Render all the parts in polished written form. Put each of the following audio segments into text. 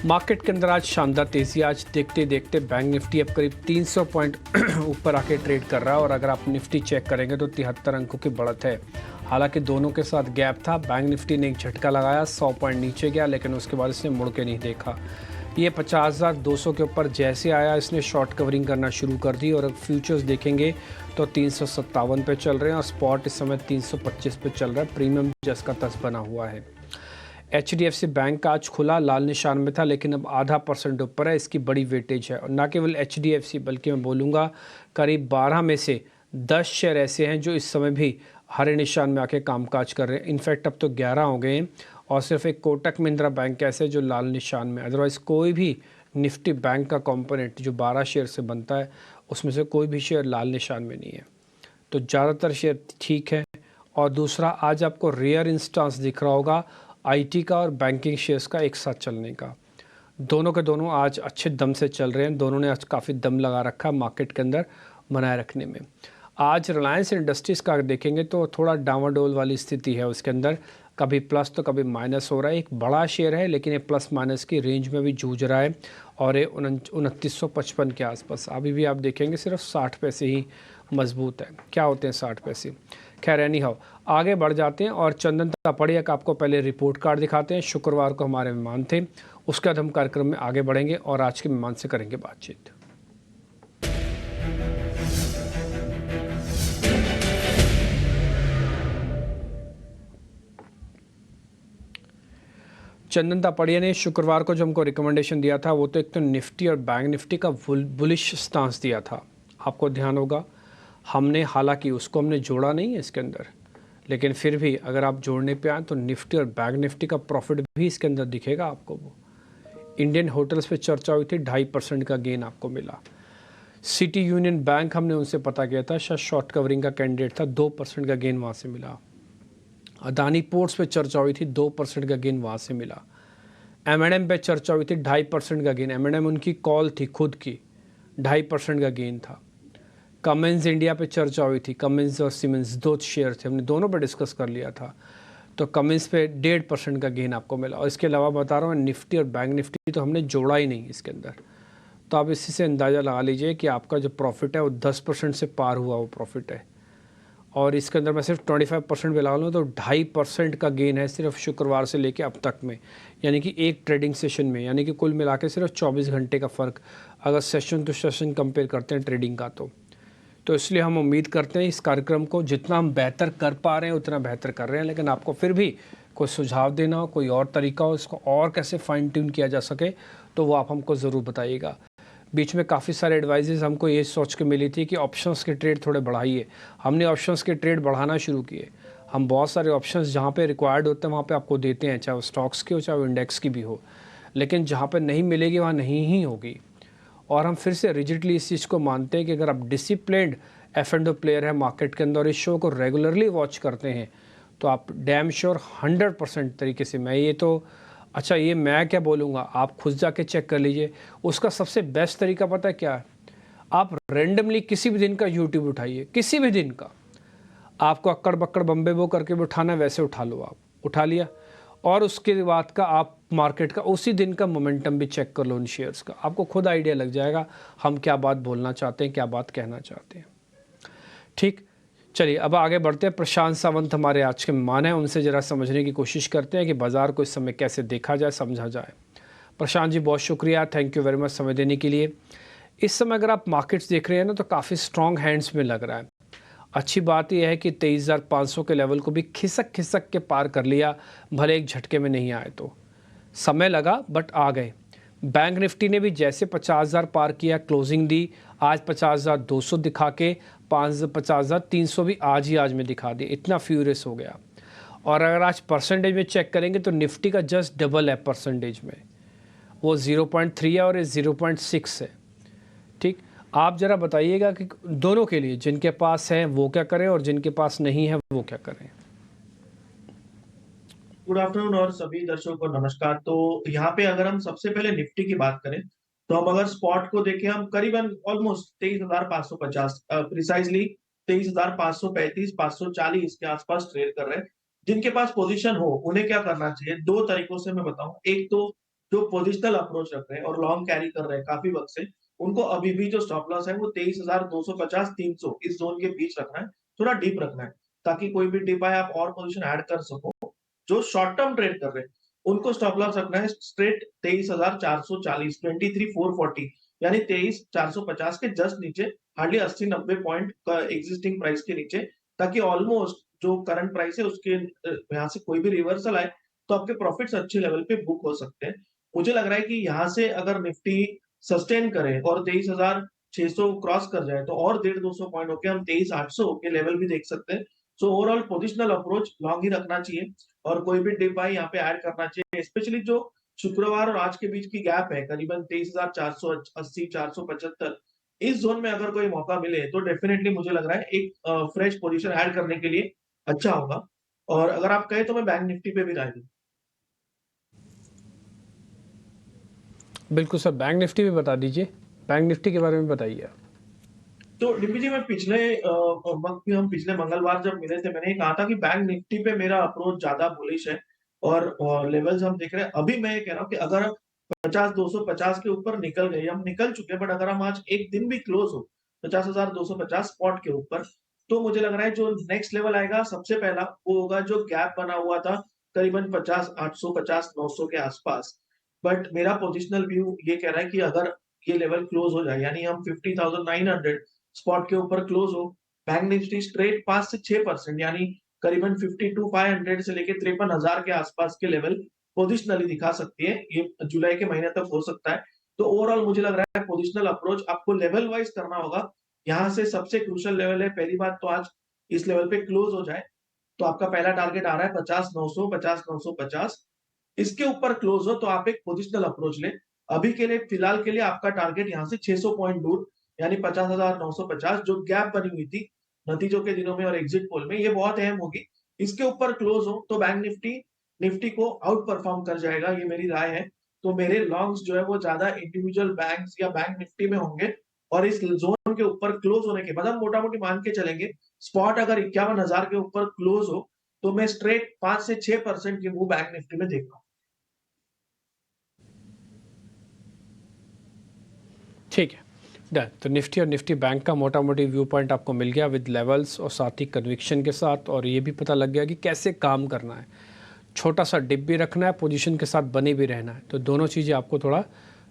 Market के अंदर आज शानदार तेजी। आज देखते देखते बैंक निफ्टी अब करीब 300 पॉइंट ऊपर आके ट्रेड कर रहा है और अगर आप निफ्टी चेक करेंगे तो 73 अंकों की बढ़त है। हालांकि दोनों के साथ गैप था। बैंक निफ्टी ने एक झटका लगाया, 100 पॉइंट नीचे गया, लेकिन उसके बाद इसने मुड़ के नहीं देखा। ये 50,200 के ऊपर जैसे आया इसने शॉर्ट कवरिंग करना शुरू कर दी और अब फ्यूचर्स देखेंगे तो 357 पे चल रहे हैं और स्पॉट इस समय 325 पे चल रहा है। प्रीमियम जस का तस बना हुआ है। HDFC बैंक का आज खुला लाल निशान में था, लेकिन अब आधा % ऊपर है। इसकी बड़ी वेटेज है और न केवल HDFC बल्कि मैं बोलूँगा करीब 12 में से 10 शेयर ऐसे हैं जो इस समय भी हरे निशान में आके कामकाज कर रहे हैं। इनफैक्ट अब तो 11 हो गए हैं और सिर्फ एक कोटक महिंद्रा बैंक ऐसे है जो लाल निशान में। अदरवाइज़ कोई भी निफ्टी बैंक का कंपोनेंट जो 12 शेयर से बनता है उसमें से कोई भी शेयर लाल निशान में नहीं है। तो ज़्यादातर शेयर ठीक है। और दूसरा, आज आपको रेयर इंस्टांस दिख रहा होगा IT का और बैंकिंग शेयर्स का एक साथ चलने का। दोनों के दोनों आज अच्छे दम से चल रहे हैं। दोनों ने आज काफ़ी दम लगा रखा है मार्केट के अंदर बनाए रखने में। आज रिलायंस इंडस्ट्रीज़ का देखेंगे तो थोड़ा डामाडोल वाली स्थिति है उसके अंदर, कभी प्लस तो कभी माइनस हो रहा है। एक बड़ा शेयर है लेकिन ये प्लस माइनस की रेंज में भी जूझ रहा है और ये 2955 के आसपास। अभी भी आप देखेंगे सिर्फ 60 पैसे ही मजबूत है। क्या होते हैं 60 पैसे। खैर एनी हाउ, आगे बढ़ जाते हैं और चंदन तापड़िया का आपको पहले रिपोर्ट कार्ड दिखाते हैं। शुक्रवार को हमारे मेहमान थे, उसके बाद हम कार्यक्रम में आगे बढ़ेंगे और आज के मेहमान से करेंगे बातचीत। चंदन तापड़िया ने शुक्रवार को जो हमको रिकमेंडेशन दिया था वो तो एक तो निफ्टी और बैंक निफ्टी का बुलिश स्टांस दिया था। आपको ध्यान होगा हमने, हालांकि उसको हमने जोड़ा नहीं है इसके अंदर, लेकिन फिर भी अगर आप जोड़ने पे आए तो निफ्टी और बैंक निफ्टी का प्रॉफिट भी इसके अंदर दिखेगा आपको। वो इंडियन होटल्स पे चर्चा हुई थी, 2.5% का गेन आपको मिला। सिटी यूनियन बैंक हमने उनसे पता किया था, शायद शॉर्ट कवरिंग का कैंडिडेट था, 2% का गेन वहाँ से मिला। अदानी पोर्ट्स पे चर्चा हुई थी, 2% का गेन वहाँ से मिला। M&M पे चर्चा हुई थी, 2.5% का गेन। M&M उनकी कॉल थी खुद की, 2.5% का गेन था। कमिंस इंडिया पे चर्चा हुई थी, कमिंस और सीमेंस दो शेयर थे, हमने दोनों पे डिस्कस कर लिया था। तो कमिंस पे 1.5% का गेन आपको मिला। और इसके अलावा बता रहा हूँ निफ्टी और बैंक निफ्टी तो हमने जोड़ा ही नहीं इसके अंदर। तो आप इसी से अंदाज़ा लगा लीजिए कि आपका जो प्रॉफिट है वो 10% से पार हुआ वो प्रॉफिट है। और इसके अंदर मैं सिर्फ 25% भी लगा लूँ तो 2.5% का गेन है सिर्फ शुक्रवार से लेके अब तक में, यानी कि एक ट्रेडिंग सेशन में, यानी कि कुल मिला के सिर्फ 24 घंटे का फ़र्क अगर सेशन टू सेशन कंपेयर करते हैं ट्रेडिंग का। तो इसलिए हम उम्मीद करते हैं इस कार्यक्रम को जितना हम बेहतर कर पा रहे हैं उतना बेहतर कर रहे हैं। लेकिन आपको फिर भी कोई सुझाव देना हो, कोई और तरीका हो, इसको और कैसे फाइन ट्यून किया जा सके तो वो आप हमको ज़रूर बताइएगा। बीच में काफ़ी सारे एडवाइजेस हमको ये सोच के मिली थी कि ऑप्शंस के ट्रेड थोड़े बढ़ाइए। हमने ऑप्शंस के ट्रेड बढ़ाना शुरू किए। हम बहुत सारे ऑप्शंस जहाँ पे रिक्वायर्ड होते हैं वहाँ पे आपको देते हैं, चाहे वो स्टॉक्स की हो चाहे वो इंडेक्स की भी हो, लेकिन जहाँ पे नहीं मिलेगी वहाँ नहीं ही होगी। और हम फिर से रिजिडली इस चीज़ को मानते हैं कि अगर आप डिसिप्लिन्ड F&O प्लेयर है मार्केट के अंदर और इस शो को रेगुलरली वॉच करते हैं तो आप डैम श्योर 100% तरीके से, मैं ये तो अच्छा ये मैं क्या बोलूँगा, आप खुद जाके चेक कर लीजिए। उसका सबसे बेस्ट तरीका पता है क्या है? आप रेंडमली किसी भी दिन का यूट्यूब उठाइए, किसी भी दिन का, आपको अक्कड़ बक्कड़ बम्बे बो करके भी उठाना है वैसे उठा लो, आप उठा लिया और उसके बाद का आप मार्केट का उसी दिन का मोमेंटम भी चेक कर लो उन शेयर्स का। आपको खुद आइडिया लग जाएगा हम क्या बात बोलना चाहते हैं, क्या बात कहना चाहते हैं। ठीक, चलिए अब आगे बढ़ते हैं। प्रशांत सावंत हमारे आज के मेहमान हैं, उनसे ज़रा समझने की कोशिश करते हैं कि बाज़ार को इस समय कैसे देखा जाए, समझा जाए। प्रशांत जी बहुत शुक्रिया, थैंक यू वेरी मच समय देने के लिए। इस समय अगर आप मार्केट्स देख रहे हैं ना तो काफ़ी स्ट्रॉन्ग हैंड्स में लग रहा है। अच्छी बात यह है कि 23,500 के लेवल को भी खिसक खिसक के पार कर लिया, भले एक झटके में नहीं आए तो समय लगा बट आ गए। बैंक निफ्टी ने भी जैसे 50,000 पार किया, क्लोजिंग दी, आज 50,200 दिखा के 50,300 भी आज में दिखा दिया, इतना फ्यूरियस हो गया। और अगर आज परसेंटेज में चेक करेंगे तो निफ्टी का जस्ट डबल है परसेंटेज में, वो 0.3 है और ये 0.6 है। ठीक, आप ज़रा बताइएगा कि दोनों के लिए जिनके पास है वो क्या करें और जिनके पास नहीं है वो क्या करें। गुड आफ्टरनून और सभी दर्शकों को नमस्कार। तो यहाँ पे अगर हम सबसे पहले निफ्टी की बात करें तो हम अगर स्पॉट को देखें, हम करीबन ऑलमोस्ट 23,550 प्रिसाइजली 23,535 540 के आसपास ट्रेड कर रहे हैं। जिनके पास पोजीशन हो उन्हें क्या करना चाहिए, दो तरीकों से मैं बताऊं। एक तो जो पोजिशनल अप्रोच रख रहे हैं और लॉन्ग कैरी कर रहे हैं काफी वक्त से, उनको अभी भी जो स्टॉप लॉस है वो 23,250-300 इस जोन के बीच रखना है, थोड़ा डीप रखना है, ताकि कोई भी डिप आए आप और पोजीशन ऐड कर सको। जो शॉर्ट टर्म ट्रेड कर रहे हैं, उनको स्टॉप लॉस रखना है स्ट्रेट 23,440 23,440 यानी 23,450 के जस्ट नीचे, हार्डली 80-90 पॉइंट का एग्जिस्टिंग प्राइस के नीचे, ताकि ऑलमोस्ट जो करंट प्राइस है उसके यहाँ से कोई भी रिवर्सल आए, तो आपके प्रॉफिट्स अच्छे लेवल पे बुक हो सकते हैं। मुझे लग रहा है कि यहाँ से अगर निफ्टी सस्टेन करे और 23,600 क्रॉस कर जाए, तो और 150-200 पॉइंट होके हम 23,800 के लेवल भी देख सकते हैं। So overall positional approach long ही रखना चाहिए और कोई भी डिप आए यहाँ पे ऐड करना चाहिए। स्पेशली जो शुक्रवार और आज के बीच की गैप है, करीबन 23,480 475, इस जोन में अगर कोई मौका मिले तो डेफिनिटली मुझे लग रहा है एक फ्रेश पोजीशन ऐड करने के लिए अच्छा होगा। और अगर आप कहें तो मैं बैंक निफ्टी पे भी राय दूं। बिल्कुल सर, बैंक निफ्टी भी बता दीजिए, बैंक निफ्टी के बारे में बताइए आप। तो डीपी जी, मैं पिछले वक्त भी हम पिछले मंगलवार जब मिले थे, मैंने ये कहा था कि बैंक निफ्टी पे मेरा अप्रोच ज्यादा बुलिश है और लेवल्स हम देख रहे हैं। अभी मैं ये कह रहा हूँ कि अगर 50,250 के ऊपर निकल गए, हम निकल चुके हैं, बट अगर हम आज एक दिन भी क्लोज हो 50,250 स्पॉट के ऊपर, तो मुझे लग रहा है जो नेक्स्ट लेवल आएगा सबसे पहला वो होगा जो गैप बना हुआ था करीबन 50,850 50,900 के आसपास। बट मेरा पोजिशनल व्यू ये कह रहा है कि अगर ये लेवल क्लोज हो जाए, यानी हम 50,900 स्पॉट के ऊपर क्लोज हो, बैंक निफ्टी स्ट्रेट 5 से 6% यानी करीबन 52,500 से लेके 53,000 के आसपास के लेवल पोजिशनली दिखा सकती है। ये जुलाई के महीने तक हो सकता है। तो ओवरऑल मुझे लग रहा है पोजिशनल अप्रोच आपको लेवल वाइज करना होगा। यहाँ से सबसे क्रूशियल लेवल है, पहली बात तो आज इस लेवल पे क्लोज हो जाए, तो आपका पहला टारगेट आ रहा है 50,900 50,950। इसके ऊपर क्लोज हो तो आप एक पोजिशनल अप्रोच लें। अभी के लिए फिलहाल के लिए आपका टारगेट यहाँ से 600 पॉइंट दूर यानी 50,950 जो गैप बनी हुई थी नतीजों के दिनों में और एग्जिट पोल में, ये बहुत अहम होगी। इसके ऊपर क्लोज हो तो बैंक निफ्टी निफ्टी को आउट परफॉर्म कर जाएगा, ये मेरी राय है। तो मेरे लॉन्ग्स जो है वो ज्यादा इंडिविजुअल बैंक्स या बैंक निफ्टी में होंगे और इस जोन के ऊपर क्लोज होने के बाद हम मोटा मोटी मान के चलेंगे स्पॉट अगर 51,000 के ऊपर क्लोज हो तो मैं स्ट्रेट 5 से 6% की मूव बैंक निफ्टी में देख रहा हूँ। ठीक है, डन। तो निफ्टी और निफ्टी बैंक का मोटा मोटी व्यू पॉइंट आपको मिल गया विद लेवल्स और साथ ही कन्विक्शन के साथ, और ये भी पता लग गया कि कैसे काम करना है। छोटा सा डिप भी रखना है, पोजीशन के साथ बने भी रहना है, तो दोनों चीज़ें आपको थोड़ा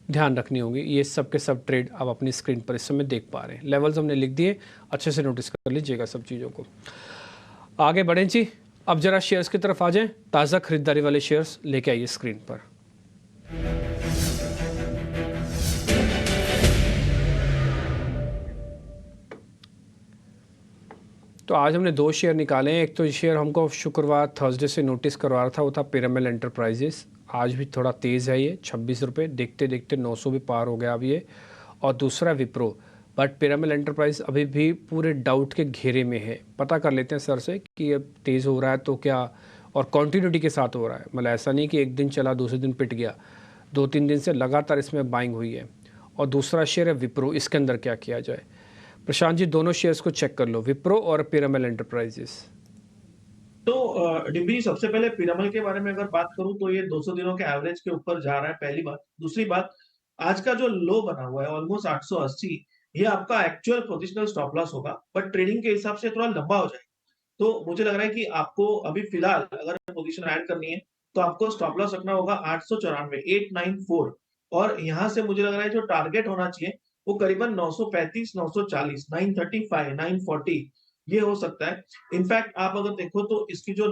ध्यान रखनी होगी। ये सब के सब ट्रेड आप अपनी स्क्रीन पर इस समय देख पा रहे हैं। लेवल्स हमने लिख दिए, अच्छे से नोटिस कर लीजिएगा सब चीज़ों को। आगे बढ़ें जी, अब जरा शेयर्स की तरफ आ जाएं। ताज़ा खरीदारी वाले शेयर्स लेके आइए स्क्रीन पर। तो आज हमने दो शेयर निकाले हैं। एक तो शेयर हमको शुक्रवार थर्सडे से नोटिस करवा रहा था, वो था पिरामिल एंटरप्राइजेस। आज भी थोड़ा तेज़ है ये, 26 रुपये, देखते देखते 900 भी पार हो गया अब ये। और दूसरा विप्रो, बट पिरामिल एंटरप्राइज अभी भी पूरे डाउट के घेरे में है। पता कर लेते हैं सर से कि अब तेज़ हो रहा है तो क्या, और कॉन्टीन्यूटी के साथ हो रहा है, मतलब ऐसा नहीं कि एक दिन चला दूसरे दिन पिट गया। 2-3 दिन से लगातार इसमें बाइंग हुई है। और दूसरा शेयर है विप्रो, इसके अंदर क्या किया जाए। प्रशांत जी, दोनों शेयर्स को चेक कर लो, विप्रो और पिरामिल एंटरप्राइजेस। तो डिम्पी, सबसे पहले पिरामल के बारे में अगर बात करूं तो ये 200 दिनों के एवरेज के ऊपर जा रहा है, पहली बात। दूसरी बात, आज का जो लो बना हुआ है ऑलमोस्ट 880, ये आपका एक्चुअल पोजिशनल स्टॉप लॉस होगा, बट ट्रेडिंग के हिसाब से थोड़ा लंबा हो जाएगा। तो मुझे लग रहा है कि आपको अभी फिलहाल अगर पोजीशन ऐड करनी है तो आपको स्टॉप लॉस रखना होगा 894 894, और यहाँ से मुझे लग रहा है जो टारगेट होना चाहिए वो करीबन 935 940 935 940 ये हो सकता है। इनफैक्ट आप अगर देखो तो इसकी जो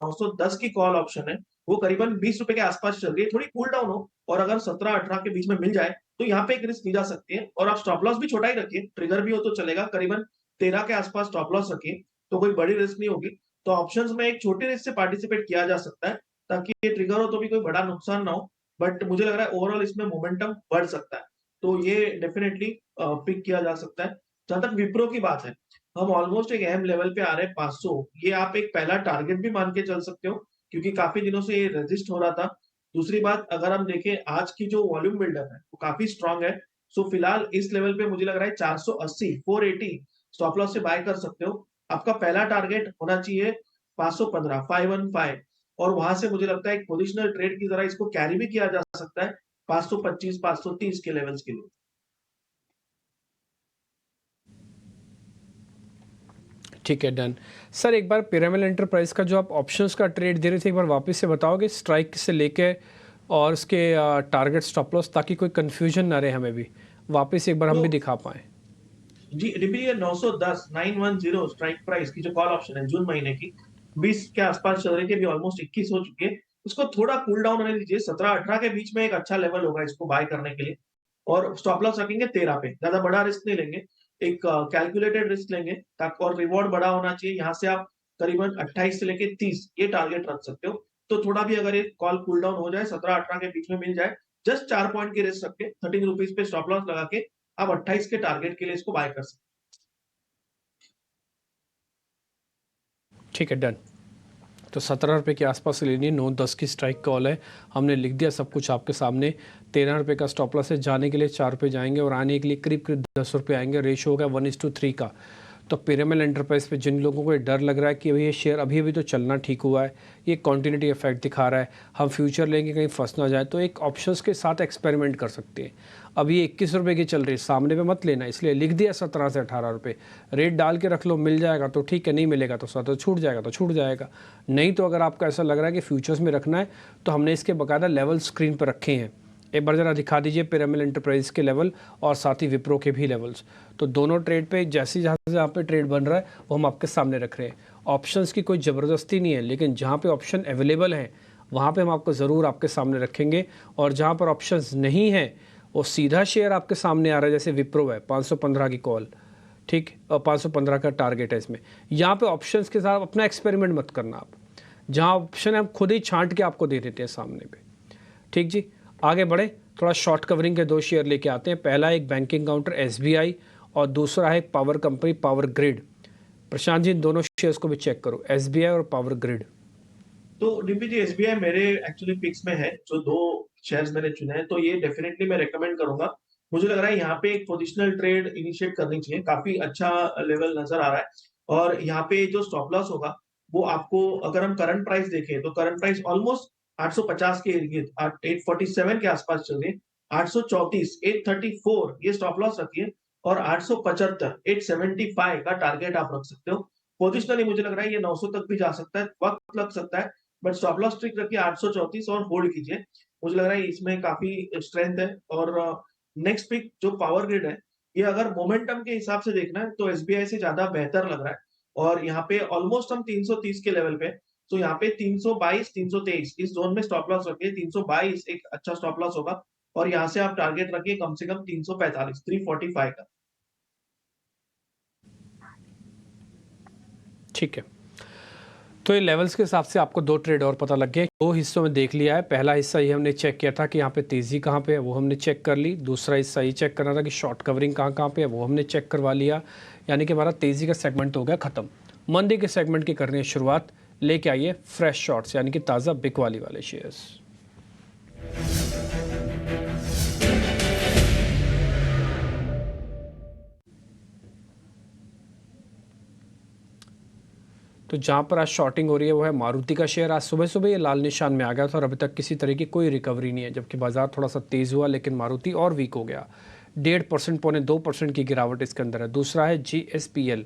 910 की कॉल ऑप्शन है वो करीबन 20 रुपए के आसपास चल रही है। थोड़ी कूल डाउन हो और अगर 17-18 के बीच में मिल जाए तो यहाँ पे एक रिस्क ली जा सकती है। और आप स्टॉप लॉस भी छोटा ही रखिए, ट्रिगर भी हो तो चलेगा, करीबन 13 के आसपास स्टॉप लॉस रखिए, तो कोई बड़ी रिस्क नहीं होगी। तो ऑप्शंस में एक छोटी रिस्क से पार्टिसिपेट किया जा सकता है ताकि ये ट्रिगर हो तो भी कोई बड़ा नुकसान ना हो। बट मुझे लग रहा है ओवरऑल इसमें मोमेंटम बढ़ सकता है, तो ये डेफिनेटली पिक किया जा सकता है। जहां तक विप्रो की बात है, हम ऑलमोस्ट एक अहम लेवल पे आ रहे हैं 500, ये आप एक पहला टारगेट भी मान के चल सकते हो क्योंकि काफी दिनों से ये रेजिस्ट हो रहा था। दूसरी बात, अगर हम देखें आज की जो वॉल्यूम बिल्डअप है वो काफी स्ट्रांग है। सो फिलहाल इस लेवल पे मुझे लग रहा है 480 480 स्टॉप लॉस से बाय कर सकते हो। आपका पहला टारगेट होना चाहिए 515 515, और वहां से मुझे लगता है एक पोजिशनल ट्रेड की तरह इसको कैरी भी किया जा सकता है 525 530 के लेवल्स के लिए। ठीक है, डन। सर एक बार पिरामिड एंटरप्राइज का जो आप ऑप्शंस का ट्रेड दे रहे थे, एक बार वापस से बताओगे स्ट्राइक से लेके और उसके टारगेट स्टॉप लॉस, ताकि कोई कंफ्यूजन ना रहे हमें भी, वापस एक बार हम तो भी दिखा पाएँ। जी रिपीट, ये 910 910 स्ट्राइक प्राइस की जो कॉल ऑप्शन है जून महीने की 20 के आसपास चल रही थी, अभी ऑलमोस्ट 21 हो चुकी है। उसको थोड़ा कूल डाउन होने दीजिए, 17-18 के बीच में एक अच्छा लेवल होगा इसको बाय करने के लिए। और स्टॉप लॉस रखेंगे 13 पे, ज्यादा बड़ा रिस्क नहीं लेंगे, एक कैलकुलेटेड रिस्क लेंगे ताकि, और रिवॉर्ड बड़ा होना चाहिए। यहाँ से आप करीबन 28 से लेके 30 ये टारगेट रख सकते हो। तो थोड़ा भी अगर ये कॉल कूल डाउन हो जाए, 17-18 के बीच में मिल जाए, जस्ट 4 पॉइंट की रिस्क रख के 13 रुपीज पे स्टॉप लॉस लगा के आप 28 के टारगेट के लिए इसको बाय कर सकते हैं। ठीक है, डन। तो 17 रुपये के आसपास लेनी है, 9-10 की स्ट्राइक कॉल है, हमने लिख दिया सब कुछ आपके सामने। 13 रुपये का स्टॉप लॉस है, जाने के लिए 4 रुपये जाएंगे और आने के लिए करीब करीब 10 रुपये आएंगे। रेशो होगा 1:3 का। तो पिरामिड एंटरप्राइज पे जिन लोगों को ये डर लग रहा है कि अभी ये शेयर अभी अभी तो चलना ठीक हुआ है, ये कॉन्टिन्यूटी इफेक्ट दिखा रहा है, हम फ्यूचर लेंगे कहीं फंस ना जाए, तो एक ऑप्शंस के साथ एक्सपेरिमेंट कर सकते हैं। अब ये 21 रुपये की चल रही है, सामने पे मत लेना, इसलिए लिख दिया 17 से 18 रुपये। रेट डाल के रख लो, मिल जाएगा तो ठीक है, नहीं मिलेगा तो तो छूट जाएगा तो छूट जाएगा। नहीं तो अगर आपको ऐसा लग रहा है कि फ्यूचर्स में रखना है, तो हमने इसके बाकायदा लेवल स्क्रीन पर रखे हैं। एक बार ज़रा दिखा दीजिए पिरामिड एंटरप्राइज के लेवल और साथ ही विप्रो के भी लेवल्स। तो दोनों ट्रेड पे जैसे जहाँ से आप पे ट्रेड बन रहा है वो हम आपके सामने रख रहे हैं। ऑप्शंस की कोई ज़बरदस्ती नहीं है, लेकिन जहाँ पे ऑप्शन अवेलेबल हैं वहाँ पे हम आपको ज़रूर आपके सामने रखेंगे, और जहाँ पर ऑप्शंस नहीं हैं वो सीधा शेयर आपके सामने आ रहा है, जैसे विप्रो है 515 की कॉल, ठीक, और 515 का टारगेट है इसमें। यहाँ पे ऑप्शंस के साथ अपना एक्सपेरिमेंट मत करना आप, जहाँ ऑप्शन है हम खुद ही छांट के आपको दे देते हैं सामने पे। ठीक जी, आगे बढ़े, थोड़ा शॉर्ट कवरिंग के 2 शेयर लेके आते हैं। पहला एक बैंकिंग काउंटर SBI और दूसरा है power company power grid. Prashant ji, इन दोनों शेयर्स को भी चेक करो, SBI और पावर ग्रिड। तो डीपी जी, एसबीआई मेरे एक्चुअली पिक्स में है, जो 2 शेयर्स मैंने चुने हैं, तो ये डेफिनेटली मैं रेकमेंड करूंगा। मुझे लग रहा है यहाँ पे एक पोजिशनल ट्रेड इनिशिएट करनी चाहिए, काफी अच्छा लेवल नजर आ रहा है। और यहाँ पे जो स्टॉप लॉस होगा वो आपको, अगर हम करंट प्राइस देखें तो करंट प्राइस ऑलमोस्ट 850 के इर्द गिर्द 847 के आसपास चल रही है। 834 834 ये स्टॉप लॉस रखिए, और 875 875 का टारगेट आप रख सकते हो। पोजिशनली मुझे लग रहा है ये 900 तक भी जा सकता है, वक्त लग सकता है, बट स्टॉप लॉस ट्रिक रखिए 834 और होल्ड कीजिए। मुझे लग रहा है इसमें काफी स्ट्रेंथ है। और नेक्स्ट पिक जो पावर ग्रिड है, ये अगर मोमेंटम के हिसाब से देखना है तो एसबीआई से ज्यादा बेहतर लग रहा है। और यहाँ पे ऑलमोस्ट हम 330 के लेवल पे, तो यहाँ पे 322 323 इस जोन में स्टॉप लॉस रखिए। 322 एक अच्छा स्टॉप लॉस होगा, और यहाँ से आप टारगेट रखिए कम से कम 345 345 का। ठीक है, तो ये लेवल्स के हिसाब से आपको 2 ट्रेड और पता लग गए। 2 हिस्सों में देख लिया है। पहला हिस्सा ये हमने चेक किया था कि यहाँ पे तेज़ी कहाँ पे है, वो हमने चेक कर ली। दूसरा हिस्सा ये चेक करना था कि शॉर्ट कवरिंग कहाँ कहाँ पे है, वो हमने चेक करवा लिया। यानी कि हमारा तेज़ी का सेगमेंट हो गया ख़त्म। मंदी के सेगमेंट की करनी है शुरुआत। लेके आइए फ्रेश शॉर्ट्स, यानी कि ताज़ा बिकवाली वाले शेयर्स। तो जहाँ पर आज शॉर्टिंग हो रही है वो है मारुति का शेयर। आज सुबह सुबह ये लाल निशान में आ गया था और अभी तक किसी तरह की कोई रिकवरी नहीं है, जबकि बाजार थोड़ा सा तेज़ हुआ, लेकिन मारुति और वीक हो गया। 1.5% पौने 2% की गिरावट इसके अंदर है। दूसरा है GSPL,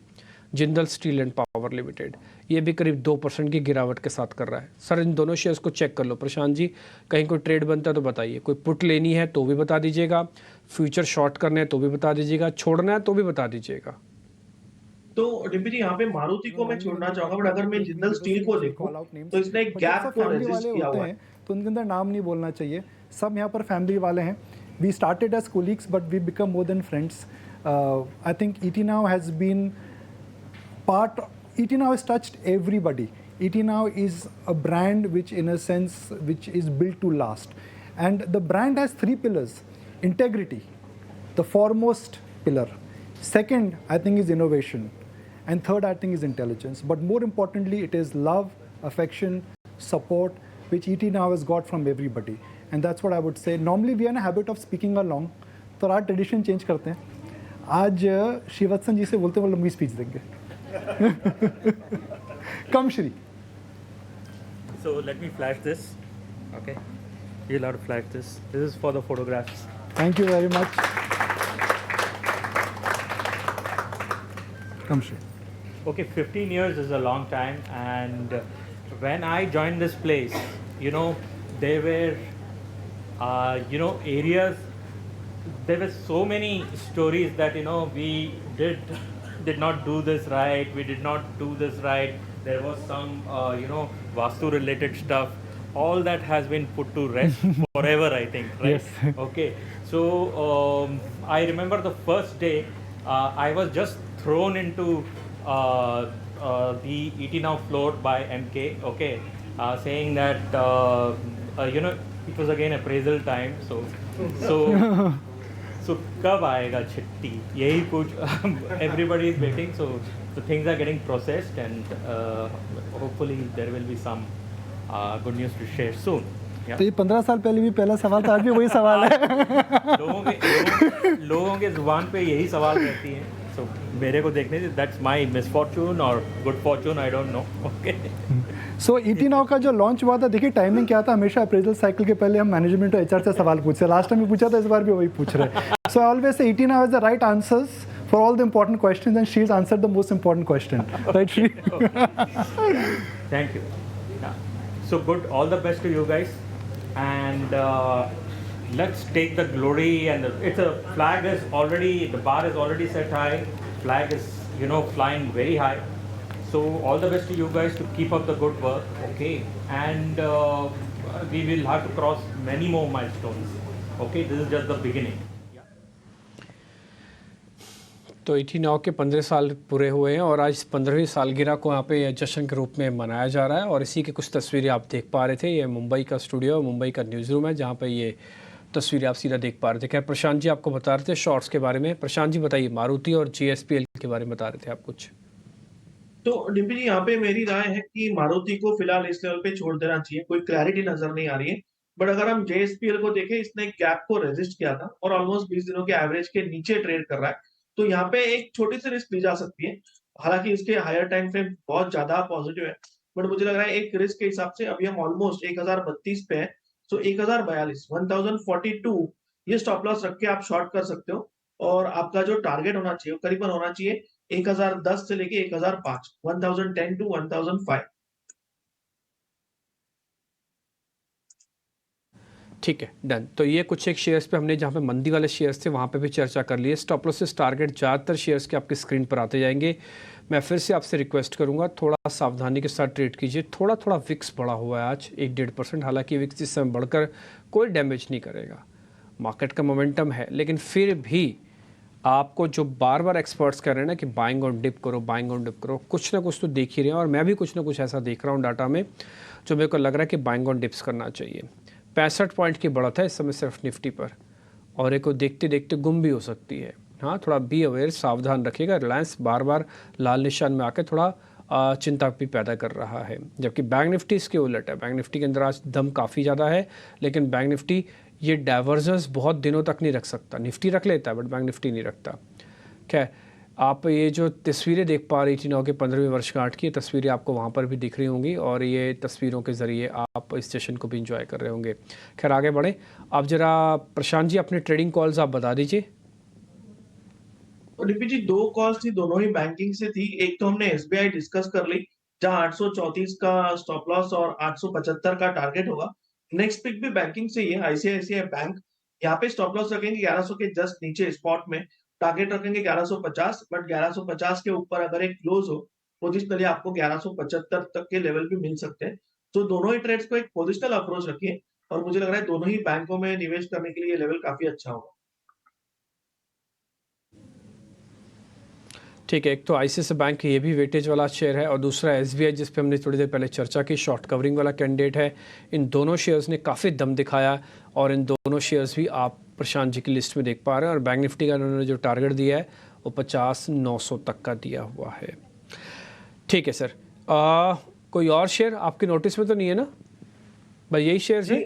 Jindal steel and power limited, ये भी करीब 2% की गिरावट के साथ कर रहा है। सर इन दोनों शेयर्स को चेक कर लो। प्रशांत जी, कहीं कोई ट्रेड बनता है तो बताइए, कोई पुट लेनी है तो भी बता दीजिएगा, फ्यूचर शॉर्ट करने हैं तो भी बता दीजिएगा, छोड़ना है तो भी बता दीजिएगा। तो डिम्पी जी, यहाँ पे मारुति को मैं छोड़ना चाहूंगा, बट अगर मैं जिंदल स्टील को देखूं कॉल आउट नेम्स, तो इसने एक बट जब गैप सब को फैमिली रेजिस्ट वाले किया होते हुआ है। हैं तो उनके अंदर नाम नहीं बोलना चाहिए। सब यहाँ पर फैमिली वाले हैं। We started as colleagues but we become more than friends. I think ET Now has been part. ET Now has touched everybody. ET Now is a brand which in a sense which is built to last, and the brand has 3 pillars: integrity, the foremost pillar; second I think is innovation, and third I think is intelligence. But more importantly it is love, affection, support, which ET Now has got from everybody, and that's what I would say. Normally we are in a habit of speaking along, तो आज tradition change करते हैं। आज श्रीवत्सन जी से बोलते हुए लंबी speech देंगे। कम Shri. So let me flash this. Okay, you're allowed to flash this. This is for the photographs. Thank you very much. Come, Shri. Okay, 15 years is a long time, and when I joined this place, there were, areas. There were so many stories that we did not do this right. We did not do this right. There was some, vastu related stuff. All that has been put to rest forever, I think. Right? Yes. Okay. So I remember the first day, I was just thrown into the ET Now float by MK. Okay, saying that it was again appraisal time. So so कब आएगा चिट्ठी यही कुछ everybody is waiting, so the things are getting processed, and hopefully there will be some good news to share soon. Yeah. तो ये 15 साल पहले भी पहला सवाल था, आज भी वही सवाल है। लोगों के जुबान पे यही सवाल रहती है, so मेरे को देखने से that's my misfortune or good fortune, I don't know. Okay. So ET Now का जो लॉन्च हुआ था, देखिए टाइमिंग क्या था, हमेशा अप्रेजल साइकिल के पहले हम मैनेजमेंट और HR से सवाल पूछते हैं। लास्ट टाइम भी पूछा था, इस बार भी वही पूछ रहे हैं। So I always say ET Now has the right answers for all the important questions, and she's answered the most important question. Right, Shri? Thank you. Yeah. So good. All the best to you guys, and let's take the glory. And it's a flag is already, the bar is already set high. Flag is flying very high. So all the best to you guys to keep up the good work. Okay, and we will have to cross many more milestones. Okay, this is just the beginning. तो ET Now के 15 साल पूरे हुए हैं और आज 15वीं सालगिरह को यहाँ पे जश्न के रूप में मनाया जा रहा है। और इसी की कुछ तस्वीरें आप देख पा रहे थे। ये मुंबई का स्टूडियो, मुंबई का न्यूज़ रूम है, जहाँ पे ये तस्वीरें आप सीधा देख पा रहे थे। खैर प्रशांत जी आपको बता रहे थे शॉर्ट्स के बारे में। प्रशांत जी बताइए, मारुति और JSPL के बारे में बता रहे थे आप कुछ। तो डिम्पी जी, यहाँ पे मेरी राय है कि मारुति को फिलहाल इस लेवल पे छोड़ देना चाहिए, कोई क्लैरिटी नजर नहीं आ रही है। बट अगर हम JSPL को देखें, इसने गैप को रेजिस्ट किया था और ऑलमोस्ट 20 दिनों के एवरेज के नीचे ट्रेड कर रहा है, तो यहाँ पे एक छोटी सी रिस्क ली जा सकती है। हालांकि इसके हायर टाइम फ्रेम बहुत ज्यादा पॉजिटिव है, बट मुझे लग रहा है एक रिस्क के हिसाब से अभी हम ऑलमोस्ट 1032 पे है, सो 1042 1042 ये स्टॉप लॉस रख के आप शॉर्ट कर सकते हो। और आपका जो टारगेट होना चाहिए करीबन होना चाहिए 1010 से लेके 1005, 1010 टू 1005। ठीक है, डन। तो ये कुछ एक शेयर्स पे हमने, जहाँ पे मंदी वाले शेयर्स थे वहाँ पे भी चर्चा कर लिए। स्टॉप लॉसेस टारगेट ज़्यादातर शेयर्स के आपकी स्क्रीन पर आते जाएंगे। मैं फिर से आपसे रिक्वेस्ट करूँगा, थोड़ा सावधानी के साथ ट्रेड कीजिए। थोड़ा थोड़ा विक्स बढ़ा हुआ है आज 1-1.5%। हालांकि विक्स इस समय बढ़कर कोई डैमेज नहीं करेगा, मार्केट का मोमेंटम है। लेकिन फिर भी आपको जो बार बार एक्सपर्ट्स कह रहे हैं ना कि बाइंग ऑन डिप करो, बाइंग ऑन डिप करो, कुछ ना कुछ तो देख ही रहे हैं। और मैं भी कुछ ना कुछ ऐसा देख रहा हूँ डाटा में जो मेरे को लग रहा है कि बाइंग ऑन डिप्स करना चाहिए। 65 पॉइंट की बढ़त है इस समय सिर्फ निफ्टी पर, और एक को देखते देखते गुम भी हो सकती है। हाँ, थोड़ा बी अवेयर, सावधान रखिएगा। रिलायंस बार बार लाल निशान में आकर थोड़ा चिंता भी पैदा कर रहा है, जबकि बैंक निफ्टी इसके उलट है। बैंक निफ्टी के अंदर आज दम काफ़ी ज़्यादा है, लेकिन बैंक निफ्टी ये डाइवर्जेंस बहुत दिनों तक नहीं रख सकता। निफ्टी रख लेता है बट बैंक निफ्टी नहीं रखता। खैर, आप ये जो तस्वीरें देख पा रही थी ET Now के 15वीं वर्षगांठ की, तस्वीरें आपको वहाँ पर भी दिख रही होंगी, और ये तस्वीरों के ज़रिए आप इस सेशन को भी इंजॉय कर रहे होंगे। खैर आगे बढ़े, आप ज़रा प्रशांत जी अपने ट्रेडिंग कॉल्स आप बता दीजिए। डिम्पी जी, 2 कॉल्स थी, दोनों ही बैंकिंग से थी। एक तो हमने SBI डिस्कस कर ली, जहां 834 का स्टॉप लॉस और 875 का टारगेट होगा। नेक्स्ट पिक भी बैंकिंग से ही है, ICICI बैंक। यहाँ पे स्टॉप लॉस रखेंगे 1100 के जस्ट नीचे स्पॉट में, टारगेट रखेंगे 1150, बट 1150 के ऊपर अगर एक क्लोज हो पोजिशनली आपको 1175 तक के लेवल भी मिल सकते हैं। तो दोनों ही ट्रेड्स को एक पोजिशनल अप्रोच रखिए, और मुझे लग रहा है दोनों ही बैंकों में निवेश करने के लिए ये लेवल काफी अच्छा होगा। ठीक है, एक तो ICICI बैंक ये भी वेटेज वाला शेयर है, और दूसरा SBI जिस पे हमने थोड़ी देर पहले चर्चा की, शॉर्ट कवरिंग वाला कैंडिडेट है। इन दोनों शेयर्स ने काफ़ी दम दिखाया, और इन दोनों शेयर्स भी आप प्रशांत जी की लिस्ट में देख पा रहे हैं। और बैंक निफ्टी का उन्होंने जो टारगेट दिया है वो 50-900 तक का दिया हुआ है। ठीक है सर, कोई और शेयर आपके नोटिस में तो नहीं है ना भाई? यही शेयर है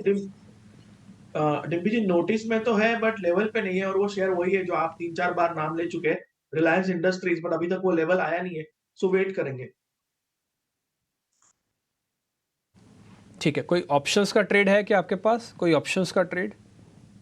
डिम्पी जी, नोटिस में तो है बट लेवल पे नहीं है, और वो शेयर वही है जो आप 3-4 बार नाम ले चुके हैं, रिलायंस इंडस्ट्रीज, बट अभी तक वो लेवल आया नहीं है, सो वेट करेंगे। ठीक है, कोई ऑप्शंस का ट्रेड है क्या आपके पास, कोई ऑप्शंस का ट्रेड?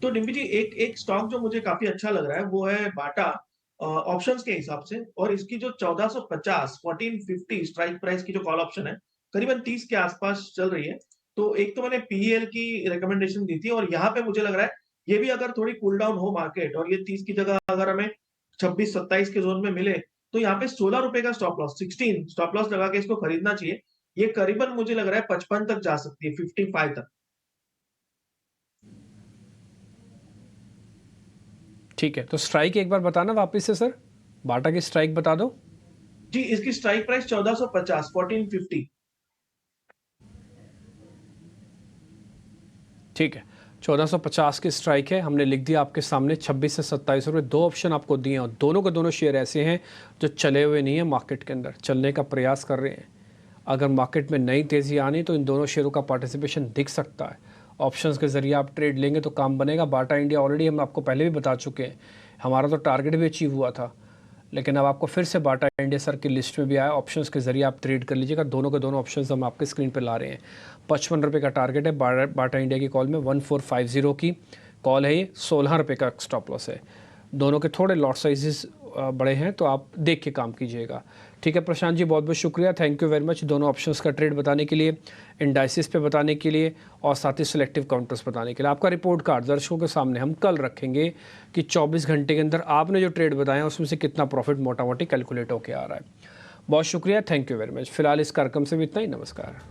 तो डिम्पी जी एक एक स्टॉक जो मुझे काफी अच्छा लग रहा है वो है बाटा ऑप्शंस के हिसाब से, और इसकी जो 1450 1450 स्ट्राइक प्राइस की जो कॉल ऑप्शन है करीबन 30 के आसपास चल रही है। तो एक तो मैंने पीएल की रिकमेंडेशन दी थी, और यहाँ पे मुझे लग रहा है ये भी अगर थोड़ी कूल डाउन हो मार्केट और ये 30 की जगह अगर हमें 26-27 के जोन में मिले, तो यहाँ पे 16 रुपए का स्टॉप लॉस 16 स्टॉप लॉस लगा के इसको खरीदना चाहिए। ये करीबन मुझे लग रहा है 55 तक जा सकती है, 55 तक। ठीक है, तो स्ट्राइक एक बार बताना वापस से सर, बाटा की स्ट्राइक बता दो। जी इसकी स्ट्राइक प्राइस 1450 1450। ठीक है, 1450 की स्ट्राइक है, हमने लिख दिया आपके सामने। 26 से 27 रुपये दो ऑप्शन आपको दिए हैं, और दोनों के दोनों शेयर ऐसे हैं जो चले हुए नहीं हैं, मार्केट के अंदर चलने का प्रयास कर रहे हैं। अगर मार्केट में नई तेज़ी आनी तो इन दोनों शेयरों का पार्टिसिपेशन दिख सकता है। ऑप्शंस के ज़रिए आप ट्रेड लेंगे तो काम बनेगा। बाटा इंडिया ऑलरेडी हम आपको पहले भी बता चुके हैं, हमारा तो टारगेट भी अचीव हुआ था, लेकिन अब आपको फिर से बाटा इंडिया सर की लिस्ट में भी आया। ऑप्शंस के ज़रिए आप ट्रेड कर लीजिएगा। दोनों के दोनों ऑप्शंस हम आपके स्क्रीन पर ला रहे हैं। 55 रुपये का टारगेट है बाटा इंडिया की कॉल में, 1450 की कॉल है ये, 16 रुपये का स्टॉप लॉस है। दोनों के थोड़े लॉट साइजेस बड़े हैं, तो आप देख के काम कीजिएगा। ठीक है प्रशांत जी, बहुत बहुत शुक्रिया, थैंक यू वेरी मच दोनों ऑप्शंस का ट्रेड बताने के लिए, इंडाइसिस पे बताने के लिए, और साथ ही सिलेक्टिव काउंटर्स बताने के लिए। आपका रिपोर्ट कार्ड दर्शकों के सामने हम कल रखेंगे कि 24 घंटे के अंदर आपने जो ट्रेड बताया उसमें से कितना प्रॉफिट मोटा मोटी कैलकुलेट होकर आ रहा है। बहुत शुक्रिया, थैंक यू वेरी मच। फिलहाल इस कार्यक्रम से भी इतना ही, नमस्कार।